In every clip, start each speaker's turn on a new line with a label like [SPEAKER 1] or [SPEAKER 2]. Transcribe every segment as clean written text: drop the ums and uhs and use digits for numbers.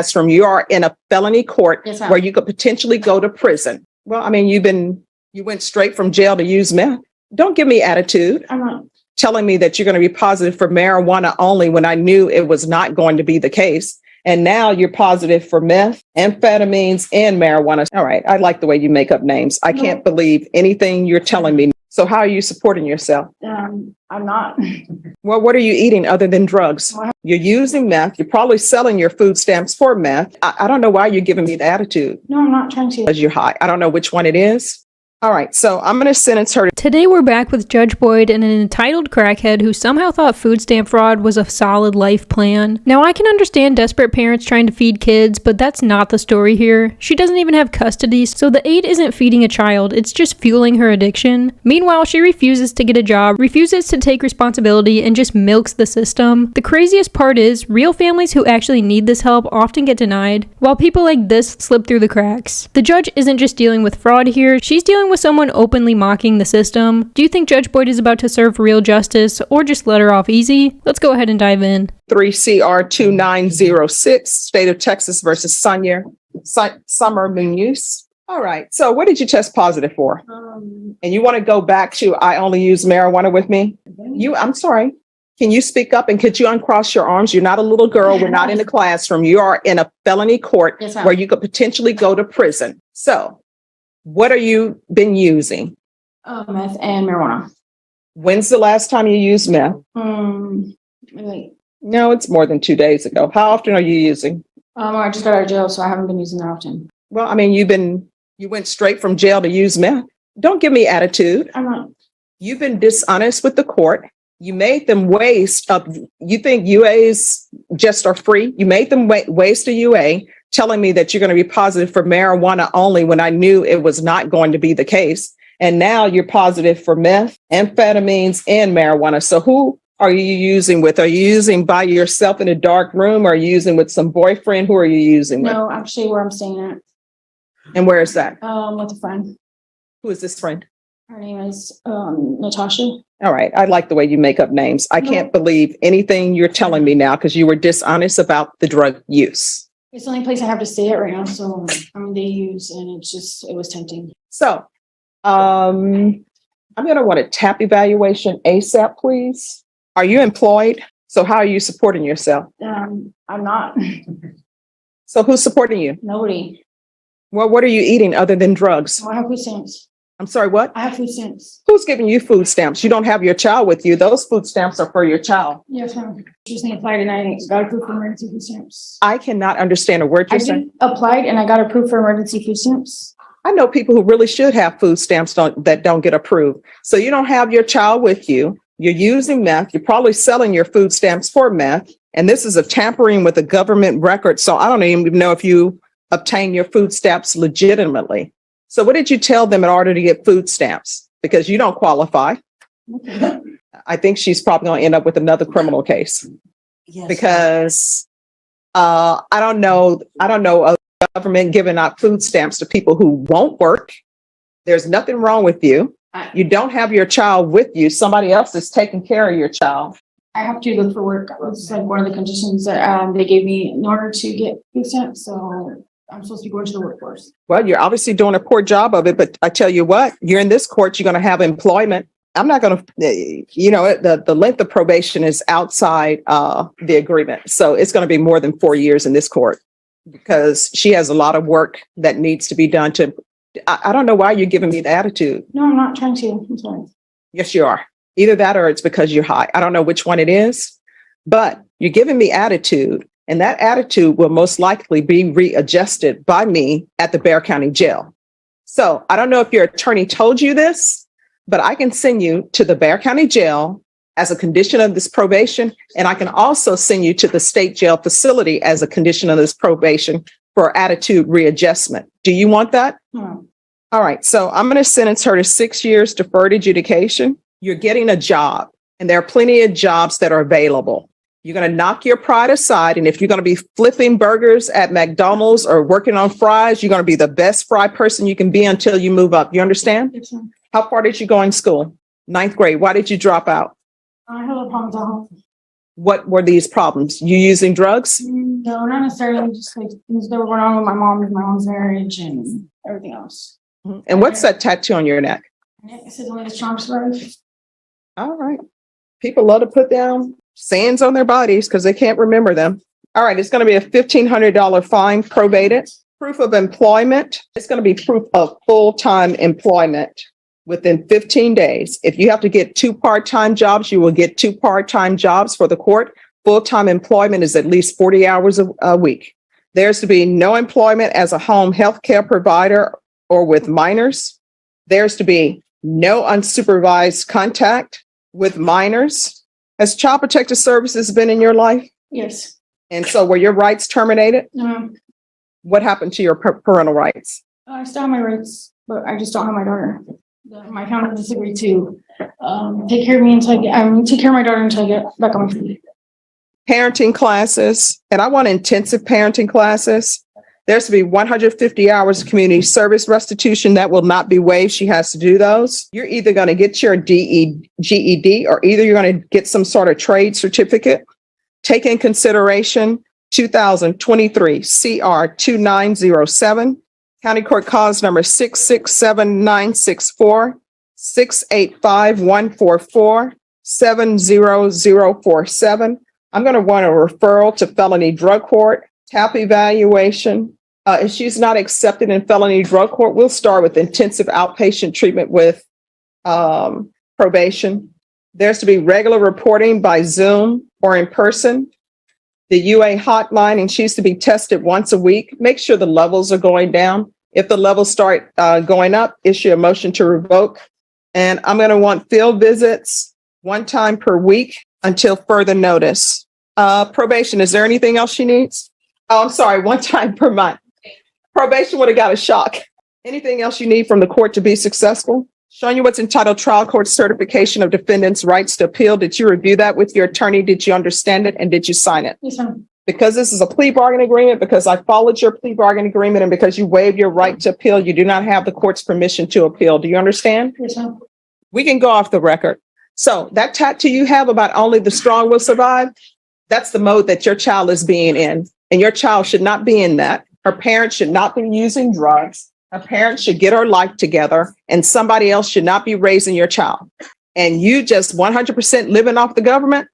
[SPEAKER 1] classroom. You are in a felony court
[SPEAKER 2] Yes, ma'am.
[SPEAKER 1] where you could potentially go to prison. Well, I mean, you went straight from jail to use meth. Don't give me attitude.
[SPEAKER 2] I'm not.
[SPEAKER 1] Telling me that you're going to be positive for marijuana only when I knew it was not going to be the case. And now you're positive for meth, amphetamines, and marijuana. All right. I like the way you make up names. I can't believe anything you're telling me. So how are you supporting yourself?
[SPEAKER 2] I'm not.
[SPEAKER 1] Well, what are you eating other than drugs? You're using meth. You're probably selling your food stamps for meth. I don't know why you're giving me the attitude.
[SPEAKER 2] No, I'm not trying to.
[SPEAKER 1] Because you're high. I don't know which one it is. All right, so I'm going to sentence her.
[SPEAKER 3] Today we're back with Judge Boyd and an entitled crackhead who somehow thought food stamp fraud was a solid life plan. Now I can understand desperate parents trying to feed kids, but that's not the story here. She doesn't even have custody, so the aid isn't feeding a child, it's just fueling her addiction. Meanwhile, she refuses to get a job, refuses to take responsibility, and just milks the system. The craziest part is, real families who actually need this help often get denied, while people like this slip through the cracks. The judge isn't just dealing with fraud here, she's dealing with someone openly mocking the system. Do you think Judge Boyd is about to serve real justice, or just let her off easy? Let's go ahead and dive in.
[SPEAKER 1] 3 CR 2906, State of Texas versus Summer Munoz. All right. So what did you test positive for? And you want to go back to I only use marijuana with me? I'm sorry. Can you speak up and could you uncross your arms? You're not a little girl. We're not in the classroom. You are in a felony court
[SPEAKER 2] Yes, ma'am.
[SPEAKER 1] where you could potentially go to prison. So what are you been using?
[SPEAKER 2] Meth and marijuana.
[SPEAKER 1] When's the last time you used meth?
[SPEAKER 2] Like,
[SPEAKER 1] No, it's more than 2 days ago. How often are you using?
[SPEAKER 2] I just got out of jail, so I haven't been using that often.
[SPEAKER 1] Well, I mean, you went straight from jail to use meth. Don't give me attitude.
[SPEAKER 2] I'm not.
[SPEAKER 1] You've been dishonest with the court. You made them waste of, you think UAs just are free? You made them waste a UA, telling me that you're going to be positive for marijuana only when I knew it was not going to be the case. And now you're positive for meth, amphetamines, and marijuana. So who are you using with? Are you using by yourself in a dark room? Or are you using with some boyfriend? Who are you using with?
[SPEAKER 2] No, actually, where I'm staying at.
[SPEAKER 1] And where is that?
[SPEAKER 2] With a friend.
[SPEAKER 1] Who is this friend?
[SPEAKER 2] Her name is Natasha.
[SPEAKER 1] All right. I like the way you make up names. I can't believe anything you're telling me now because you were dishonest about the drug use.
[SPEAKER 2] It's the only place I have to stay at right now, so they use, and it was tempting.
[SPEAKER 1] So, I'm going to want a TAP evaluation ASAP, please. Are you employed? So how are you supporting yourself?
[SPEAKER 2] I'm not.
[SPEAKER 1] So who's supporting you?
[SPEAKER 2] Nobody.
[SPEAKER 1] Well, what are you eating other than drugs?
[SPEAKER 2] I have food stamps.
[SPEAKER 1] I'm sorry, what?
[SPEAKER 2] I have food stamps.
[SPEAKER 1] Who's giving you food stamps? You don't have your child with you. Those food stamps are for your child.
[SPEAKER 2] Yes, ma'am. Just applied and I got approved for emergency food stamps.
[SPEAKER 1] I cannot understand a word
[SPEAKER 2] I
[SPEAKER 1] you're saying.
[SPEAKER 2] applied and I got approved for emergency food stamps.
[SPEAKER 1] I know people who really should have food stamps that don't get approved. So you don't have your child with you. You're using meth. You're probably selling your food stamps for meth. And this is a tampering with a government record. So I don't even know if you obtain your food stamps legitimately. So what did you tell them in order to get food stamps? Because you don't qualify.
[SPEAKER 2] Okay.
[SPEAKER 1] I think she's probably going to end up with another criminal case.
[SPEAKER 2] Yes.
[SPEAKER 1] Because I don't know a government giving out food stamps to people who won't work. There's nothing wrong with you. You don't have your child with you. Somebody else is taking care of your child.
[SPEAKER 2] I have to look for work. That was like one of the conditions that they gave me in order to get food stamps. So I'm supposed to be going to the workforce.
[SPEAKER 1] Well, you're obviously doing a poor job of it, but I tell you what, you're in this court, you're going to have employment. I'm not going to, the length of probation is outside the agreement. So it's going to be more than 4 years in this court because she has a lot of work that needs to be done I don't know why you're giving me the attitude.
[SPEAKER 2] No, I'm not trying to. I'm sorry.
[SPEAKER 1] Yes, you are. Either that or it's because you're high. I don't know which one it is, but you're giving me attitude. And that attitude will most likely be readjusted by me at the Bexar County Jail. So I don't know if your attorney told you this, but I can send you to the Bexar County Jail as a condition of this probation. And I can also send you to the state jail facility as a condition of this probation for attitude readjustment. Do you want that?
[SPEAKER 2] No.
[SPEAKER 1] All right. So I'm going to sentence her to 6 years deferred adjudication. You're getting a job and there are plenty of jobs that are available. You're going to knock your pride aside. And if you're going to be flipping burgers at McDonald's or working on fries, you're going to be the best fry person you can be until you move up. You understand?
[SPEAKER 2] Yes, ma'am.
[SPEAKER 1] How far did you go in school? 9th grade. Why did you drop out?
[SPEAKER 2] I had a problem at home.
[SPEAKER 1] What were these problems? You using drugs?
[SPEAKER 2] No, not necessarily, just like things that were going on with my mom's marriage and everything else.
[SPEAKER 1] And what's that tattoo on your neck?
[SPEAKER 2] It says only the strong survive.
[SPEAKER 1] All right. People love to put down sayings on their bodies because they can't remember them. All right. It's going to be a $1,500 fine, probated. Proof of employment. It's going to be proof of full-time employment within 15 days. If you have to get 2 part-time jobs, you will get 2 part-time jobs for the court. Full-time employment is at least 40 hours a week. There's to be no employment as a home health care provider or with minors. There's to be no unsupervised contact with minors. Has Child Protective Services been in your life?
[SPEAKER 2] Yes.
[SPEAKER 1] And so were your rights terminated? What happened to your parental rights?
[SPEAKER 2] I still have my rights, but I just don't have my daughter. My family disagreed to take care of me until take care of my daughter until I get back on my feet.
[SPEAKER 1] Parenting classes, and I want intensive parenting classes. There's to be 150 hours of community service restitution that will not be waived. She has to do those. You're either going to get your GED or either you're going to get some sort of trade certificate. Take in consideration 2023 CR 2907, County Court Cause number 667-964, 685-144, 70047. I'm going to want a referral to felony drug court, TAP evaluation. If she's not accepted in felony drug court, we'll start with intensive outpatient treatment with probation. There's to be regular reporting by Zoom or in person. The UA hotline, and she's to be tested once a week. Make sure the levels are going down. If the levels start going up, issue a motion to revoke. And I'm going to want field visits 1 time per week until further notice. Probation, is there anything else she needs? Oh, I'm sorry, 1 time per month. Probation would have got a shock. Anything else you need from the court to be successful? Showing you what's entitled Trial Court Certification of Defendant's Rights to Appeal. Did you review that with your attorney? Did you understand it? And did you sign it?
[SPEAKER 2] Yes, ma'am.
[SPEAKER 1] Because this is a plea bargain agreement, because I followed your plea bargain agreement, and because you waived your right to appeal, you do not have the court's permission to appeal. Do you understand?
[SPEAKER 2] Yes, ma'am.
[SPEAKER 1] We can go off the record. So that tattoo you have about only the strong will survive, that's the mode that your child is being in. And your child should not be in that. Her parents should not be using drugs. Her parents should get her life together, and somebody else should not be raising your child. And you just 100% living off the government,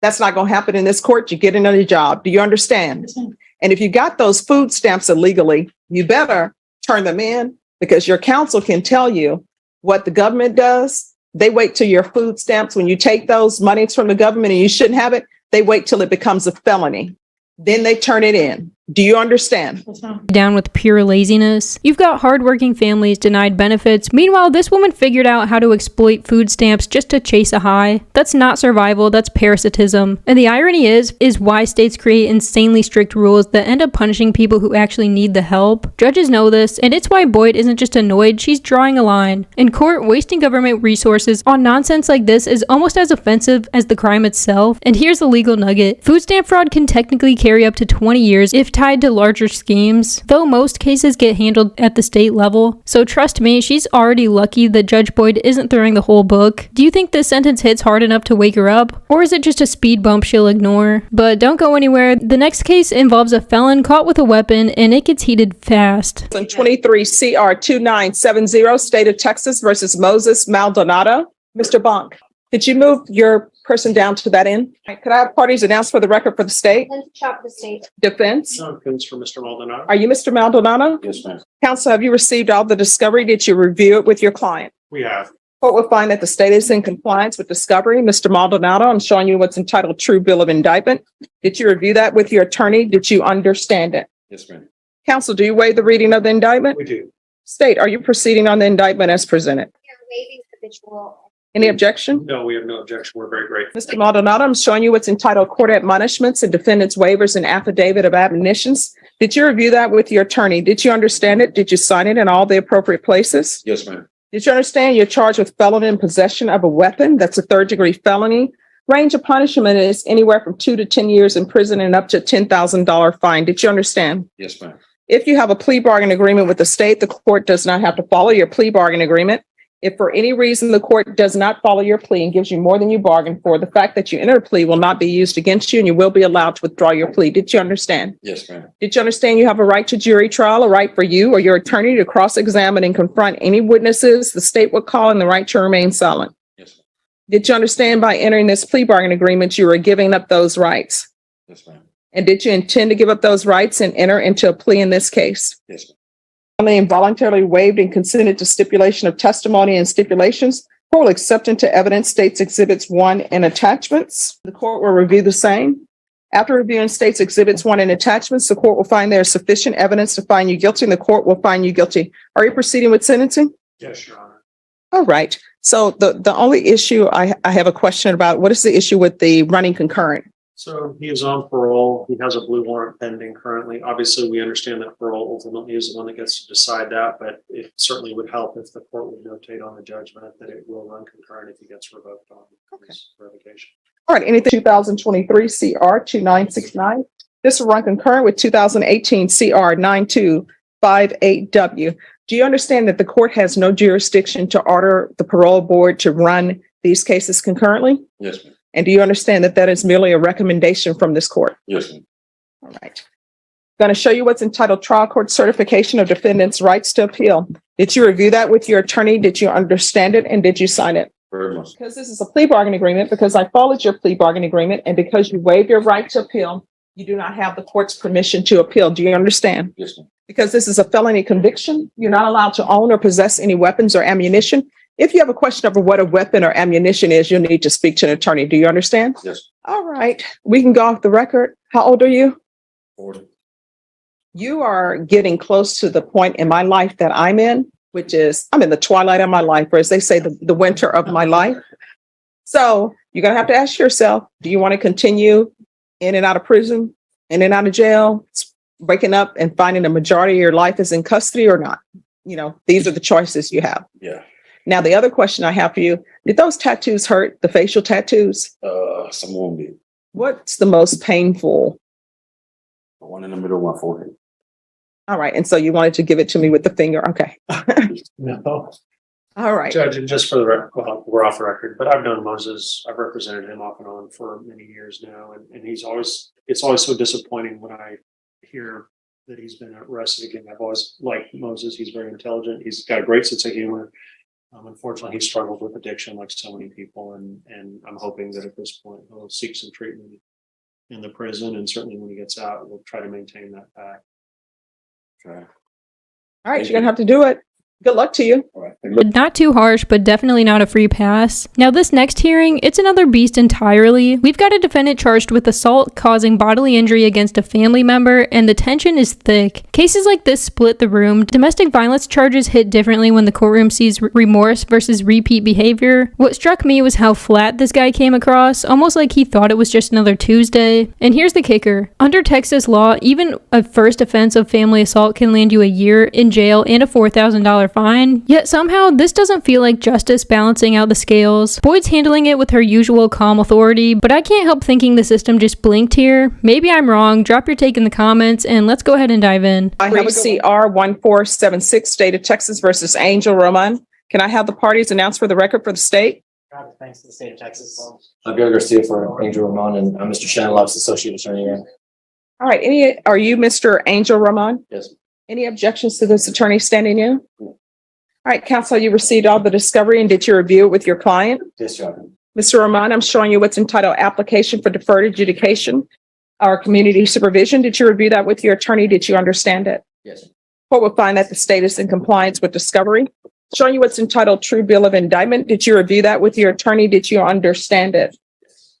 [SPEAKER 1] that's not going to happen in this court. You get another job. Do you understand?
[SPEAKER 2] Yes, ma'am.
[SPEAKER 1] And if you got those food stamps illegally, you better turn them in, because your counsel can tell you what the government does. They wait till your food stamps, when you take those monies from the government and you shouldn't have it, they wait till it becomes a felony. Then they turn it in. Do you understand?
[SPEAKER 2] Yes, ma'am.
[SPEAKER 3] Down with pure laziness. You've got hardworking families denied benefits. Meanwhile, this woman figured out how to exploit food stamps just to chase a high. That's not survival, that's parasitism. And the irony is why states create insanely strict rules that end up punishing people who actually need the help. Judges know this, and it's why Boyd isn't just annoyed, she's drawing a line. In court, wasting government resources on nonsense like this is almost as offensive as the crime itself. And here's the legal nugget. Food stamp fraud can technically carry up to 20 years if tied to larger schemes, though most cases get handled at the state level. So trust me, she's already lucky that Judge Boyd isn't throwing the whole book. Do you think this sentence hits hard enough to wake her up? Or is it just a speed bump she'll ignore? But don't go anywhere. The next case involves a felon caught with a weapon, and it gets heated fast.
[SPEAKER 1] 23 CR 2970, State of Texas versus Moses Maldonado. Mr. Bonk, could you move your person down to that end? Could I have parties announced for the record for the state?
[SPEAKER 4] Chop the state.
[SPEAKER 1] Defense?
[SPEAKER 5] No offense for Mr. Maldonado.
[SPEAKER 1] Are you Mr. Maldonado?
[SPEAKER 5] Yes, ma'am.
[SPEAKER 1] Counsel, have you received all the discovery? Did you review it with your client?
[SPEAKER 5] We have.
[SPEAKER 1] Court will find that the state is in compliance with discovery. Mr. Maldonado, I'm showing you what's entitled True Bill of Indictment. Did you review that with your attorney? Did you understand it?
[SPEAKER 5] Yes, ma'am.
[SPEAKER 1] Counsel, do you waive the reading of the indictment?
[SPEAKER 5] We do.
[SPEAKER 1] State, are you proceeding on the indictment as presented?
[SPEAKER 4] Waiving habitual.
[SPEAKER 1] Any objection?
[SPEAKER 5] No, we have no objection. We're very grateful.
[SPEAKER 1] Mr. Maldonado, I'm showing you what's entitled Court Admonishments and Defendant's Waivers and Affidavit of Admonitions. Did you review that with your attorney? Did you understand it? Did you sign it in all the appropriate places?
[SPEAKER 5] Yes, ma'am.
[SPEAKER 1] Did you understand you're charged with felon in possession of a weapon? That's a 3rd-degree felony. Range of punishment is anywhere from 2 to 10 years in prison and up to $10,000 fine. Did you understand?
[SPEAKER 5] Yes, ma'am.
[SPEAKER 1] If you have a plea bargain agreement with the state, the court does not have to follow your plea bargain agreement. If for any reason the court does not follow your plea and gives you more than you bargained for, the fact that you entered a plea will not be used against you and you will be allowed to withdraw your plea. Did you understand?
[SPEAKER 6] Yes, ma'am.
[SPEAKER 1] Did you understand you have a right to jury trial, a right for you or your attorney to cross-examine and confront any witnesses the state would call, and the right to remain silent?
[SPEAKER 6] Yes, ma'am.
[SPEAKER 1] Did you understand by entering this plea bargain agreement, you were giving up those rights?
[SPEAKER 6] Yes, ma'am.
[SPEAKER 1] And did you intend to give up those rights and enter into a plea in this case?
[SPEAKER 6] Yes, ma'am.
[SPEAKER 1] Only involuntarily waived and consented to stipulation of testimony and stipulations. Court will accept into evidence State's Exhibits 1 and attachments. The court will review the same. After reviewing State's Exhibits 1 and attachments, the court will find there is sufficient evidence to find you guilty, and the court will find you guilty. Are you proceeding with sentencing?
[SPEAKER 5] Yes, Your Honor.
[SPEAKER 1] All right. So the only issue I have a question about, what is the issue with the running concurrent?
[SPEAKER 5] So he is on parole. He has a blue warrant pending currently. Obviously, we understand that parole ultimately is the one that gets to decide that, but it certainly would help if the court would notate on the judgment that it will run concurrent if he gets revoked on his revocation.
[SPEAKER 1] All right, anything 2023 CR 2969. This will run concurrent with 2018 CR 9258W. Do you understand that the court has no jurisdiction to order the parole board to run these cases concurrently?
[SPEAKER 6] Yes, ma'am.
[SPEAKER 1] And do you understand that that is merely a recommendation from this court?
[SPEAKER 6] Yes, ma'am.
[SPEAKER 1] All right. Going to show you what's entitled Trial Court Certification of Defendant's Rights to Appeal. Did you review that with your attorney? Did you understand it? And did you sign it?
[SPEAKER 6] Very much.
[SPEAKER 1] Because this is a plea bargain agreement, because I followed your plea bargain agreement, and because you waived your right to appeal, you do not have the court's permission to appeal. Do you understand?
[SPEAKER 6] Yes, ma'am.
[SPEAKER 1] Because this is a felony conviction, you're not allowed to own or possess any weapons or ammunition. If you have a question over what a weapon or ammunition is, you'll need to speak to an attorney. Do you understand?
[SPEAKER 6] Yes.
[SPEAKER 1] All right. We can go off the record. How old are you?
[SPEAKER 6] 40.
[SPEAKER 1] You are getting close to the point in my life that I'm in, which is I'm in the twilight of my life, or as they say, the winter of my life. So you're going to have to ask yourself, do you want to continue in and out of prison, in and out of jail, breaking up and finding the majority of your life is in custody or not? You know, these are the choices you have.
[SPEAKER 6] Yeah.
[SPEAKER 1] Now, the other question I have for you, did those tattoos hurt, the facial tattoos?
[SPEAKER 6] Some won't be.
[SPEAKER 1] What's the most painful?
[SPEAKER 6] The one in the middle of my forehead.
[SPEAKER 1] All right. And so you wanted to give it to me with the finger. Okay.
[SPEAKER 5] No.
[SPEAKER 1] All right.
[SPEAKER 5] Judge, and just for the record, well, we're off the record, but I've known Moses. I've represented him off and on for many years now. And it's always so disappointing when I hear that he's been arrested again. I've always liked Moses. He's very intelligent. He's got a great sense of humor. Unfortunately, he struggled with addiction like so many people. And I'm hoping that at this point, he'll seek some treatment in the prison. And certainly when he gets out, we'll try to maintain that path.
[SPEAKER 6] Okay.
[SPEAKER 1] All right. You're going to have to do it. Good luck to you.
[SPEAKER 6] All right.
[SPEAKER 3] Not too harsh, but definitely not a free pass. Now, this next hearing, it's another beast entirely. We've got a defendant charged with assault causing bodily injury against a family member, and the tension is thick. Cases like this split the room. Domestic violence charges hit differently when the courtroom sees remorse versus repeat behavior. What struck me was how flat this guy came across, almost like he thought it was just another Tuesday. And here's the kicker. Under Texas law, even a first offense of family assault can land you a year in jail and a $4,000 fine. Yet somehow this doesn't feel like justice balancing out the scales. Boyd's handling it with her usual calm authority, but I can't help thinking the system just blinked here. Maybe I'm wrong. Drop your take in the comments and let's go ahead and dive in.
[SPEAKER 1] I have a CR 1476, State of Texas versus Angel Roman. Can I have the parties announced for the record for the state?
[SPEAKER 7] Thanks to the state of Texas.
[SPEAKER 8] I'm Gary Garcia for Angel Ramon, and I'm Mr. Shannon Love's associate attorney here.
[SPEAKER 1] All right. Are you Mr. Angel Roman?
[SPEAKER 8] Yes.
[SPEAKER 1] Any objections to this attorney standing in? All right, counsel, you received all the discovery and did you review it with your client?
[SPEAKER 8] Yes, Your Honor.
[SPEAKER 1] Mr. Roman, I'm showing you what's entitled Application for Deferred Adjudication or Community Supervision. Did you review that with your attorney? Did you understand it?
[SPEAKER 8] Yes.
[SPEAKER 1] Court will find that the state is in compliance with discovery. Showing you what's entitled True Bill of Indictment. Did you review that with your attorney? Did you understand it?
[SPEAKER 8] Yes.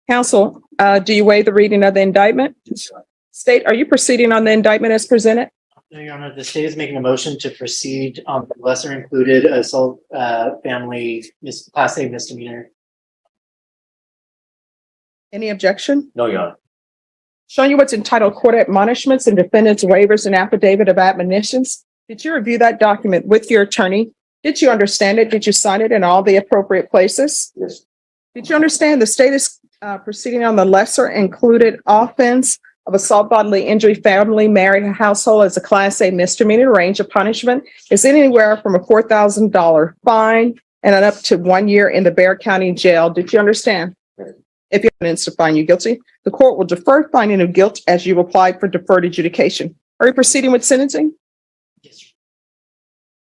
[SPEAKER 1] Counsel, do you waive the reading of the indictment?
[SPEAKER 8] Yes, Your Honor.
[SPEAKER 1] State, are you proceeding on the indictment as presented?
[SPEAKER 7] No, Your Honor, the state is making a motion to proceed on the lesser included assault family class A misdemeanor.
[SPEAKER 1] Any objection?
[SPEAKER 8] No, Your Honor.
[SPEAKER 1] Showing you what's entitled Court Admonishments and Defendants Waivers and Affidavit of Admonitions. Did you review that document with your attorney? Did you understand it? Did you sign it in all the appropriate places?
[SPEAKER 8] Yes.
[SPEAKER 1] Did you understand the state is proceeding on the lesser included offense of assault, bodily injury, family, married, household as a Class A misdemeanor. Range of punishment is anywhere from a $4,000 fine and up to 1 year in the Bexar County Jail. Did you understand? If you have evidence to find you guilty, the court will defer finding of guilt as you apply for deferred adjudication. Are you proceeding with sentencing?
[SPEAKER 7] Yes,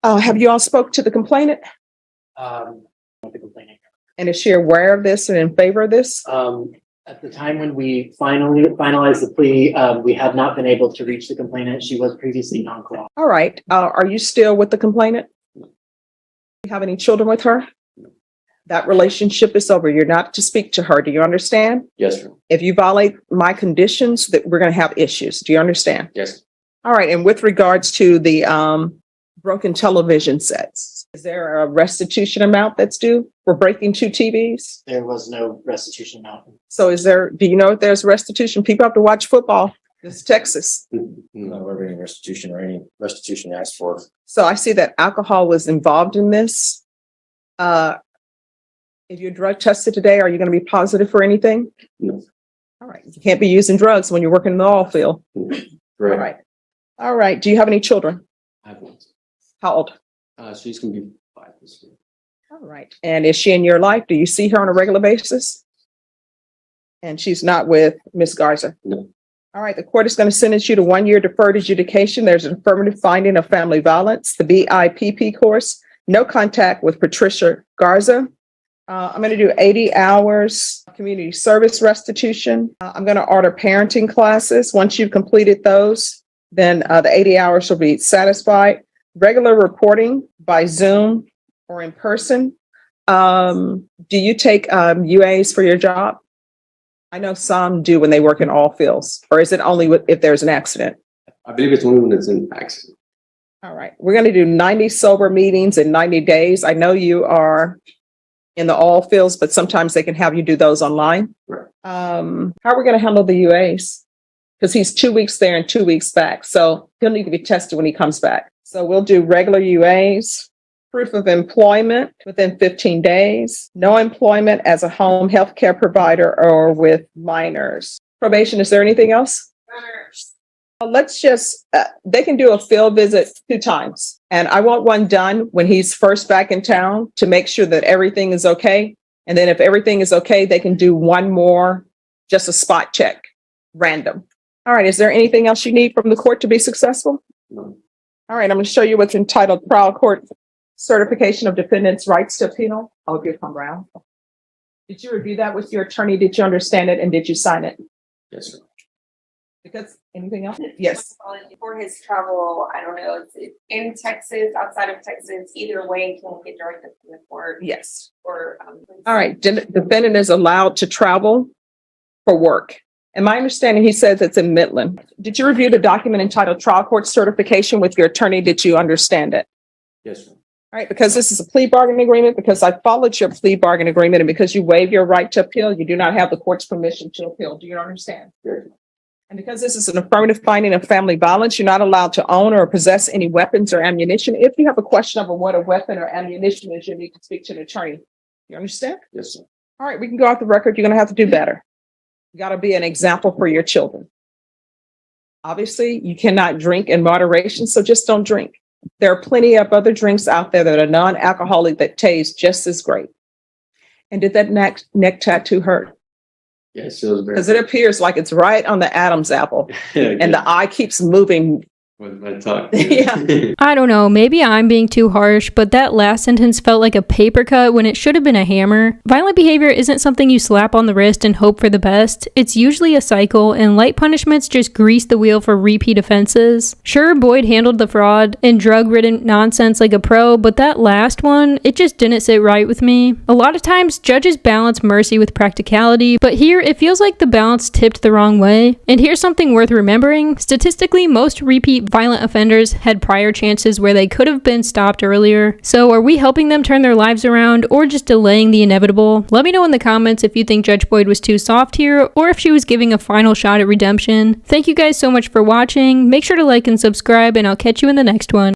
[SPEAKER 7] sir.
[SPEAKER 1] Have you all spoke to the complainant?
[SPEAKER 7] With the complaining.
[SPEAKER 1] And is she aware of this and in favor of this?
[SPEAKER 7] At the time when we finally finalized the plea, we have not been able to reach the complainant. She was previously non-cooperative.
[SPEAKER 1] All right. Are you still with the complainant? Do you have any children with her? That relationship is over. You're not to speak to her. Do you understand?
[SPEAKER 8] Yes, ma'am.
[SPEAKER 1] If you violate my conditions, that we're going to have issues. Do you understand?
[SPEAKER 8] Yes.
[SPEAKER 1] All right. And with regards to the broken television sets, is there a restitution amount that's due for breaking 2 TVs?
[SPEAKER 7] There was no restitution amount.
[SPEAKER 1] So do you know if there's restitution? People have to watch football. This is Texas.
[SPEAKER 8] Not ever any restitution or any restitution asked for.
[SPEAKER 1] So I see that alcohol was involved in this. If you're drug tested today, are you going to be positive for anything?
[SPEAKER 6] No.
[SPEAKER 1] All right. You can't be using drugs when you're working in the oil field. All right. All right. Do you have any children?
[SPEAKER 6] I have one.
[SPEAKER 1] How old?
[SPEAKER 6] She's gonna be 5 this year.
[SPEAKER 1] All right. And is she in your life? Do you see her on a regular basis? And she's not with Miss Garza?
[SPEAKER 6] No.
[SPEAKER 1] All right. The court is going to sentence you to 1 year deferred adjudication. There's an affirmative finding of family violence, the BIPP course, no contact with Patricia Garza. I'm going to do 80 hours community service restitution. I'm going to order parenting classes. Once you've completed those, then the 80 hours will be satisfied. Regular reporting by Zoom or in person. Do you take UAs for your job? I know some do when they work in all fields, or is it only if there's an accident?
[SPEAKER 6] I believe it's only when it's an accident.
[SPEAKER 1] All right. We're going to do 90 sober meetings in 90 days. I know you are in the all fields, but sometimes they can have you do those online.
[SPEAKER 6] Right.
[SPEAKER 1] How are we going to handle the UAs? Because he's 2 weeks there and 2 weeks back. So he'll need to be tested when he comes back. So we'll do regular UAs, proof of employment within 15 days, no employment as a home health care provider or with minors. Probation, is there anything else? Let's just, they can do a field visit 2 times. And I want one done when he's first back in town to make sure that everything is okay. And then if everything is okay, they can do one more, just a spot check, random. All right. Is there anything else you need from the court to be successful?
[SPEAKER 6] No.
[SPEAKER 1] All right. I'm going to show you what's entitled Trial Court Certification of Defendant's Rights to Appeal. Oh, if you come around. Did you review that with your attorney? Did you understand it? And did you sign it?
[SPEAKER 6] Yes, sir.
[SPEAKER 1] Because anything else? Yes.
[SPEAKER 4] For his travel, I don't know, it's in Texas, outside of Texas, either way, can get directed from the court
[SPEAKER 1] Yes.
[SPEAKER 4] or.
[SPEAKER 1] All right. Defendant is allowed to travel for work. And my understanding, he says it's in Midland. Did you review the document entitled Trial Court Certification with your attorney? Did you understand it?
[SPEAKER 6] Yes, sir.
[SPEAKER 1] All right. Because this is a plea bargaining agreement, because I followed your plea bargaining agreement, and because you waive your right to appeal, you do not have the court's permission to appeal. Do you understand?
[SPEAKER 6] Yes.
[SPEAKER 1] And because this is an affirmative finding of family violence, you're not allowed to own or possess any weapons or ammunition. If you have a question of what a weapon or ammunition is, you need to speak to an attorney. You understand?
[SPEAKER 6] Yes, sir.
[SPEAKER 1] All right, we can go off the record. You're going to have to do better. You got to be an example for your children. Obviously, you cannot drink in moderation, so just don't drink. There are plenty of other drinks out there that are non-alcoholic that taste just as great. And did that neck tattoo hurt?
[SPEAKER 6] Yes, it was very.
[SPEAKER 1] Because it appears like it's right on the Adam's apple, and the eye keeps moving.
[SPEAKER 6] With my talk.
[SPEAKER 1] Yeah.
[SPEAKER 3] I don't know, maybe I'm being too harsh, but that last sentence felt like a paper cut when it should have been a hammer. Violent behavior isn't something you slap on the wrist and hope for the best. It's usually a cycle, and light punishments just grease the wheel for repeat offenses. Sure, Boyd handled the fraud and drug-ridden nonsense like a pro, but that last one, it just didn't sit right with me. A lot of times, judges balance mercy with practicality, but here it feels like the balance tipped the wrong way. And here's something worth remembering. Statistically, most repeat violent offenders had prior chances where they could have been stopped earlier. So are we helping them turn their lives around or just delaying the inevitable? Let me know in the comments if you think Judge Boyd was too soft here or if she was giving a final shot at redemption. Thank you guys so much for watching. Make sure to like and subscribe, and I'll catch you in the next one.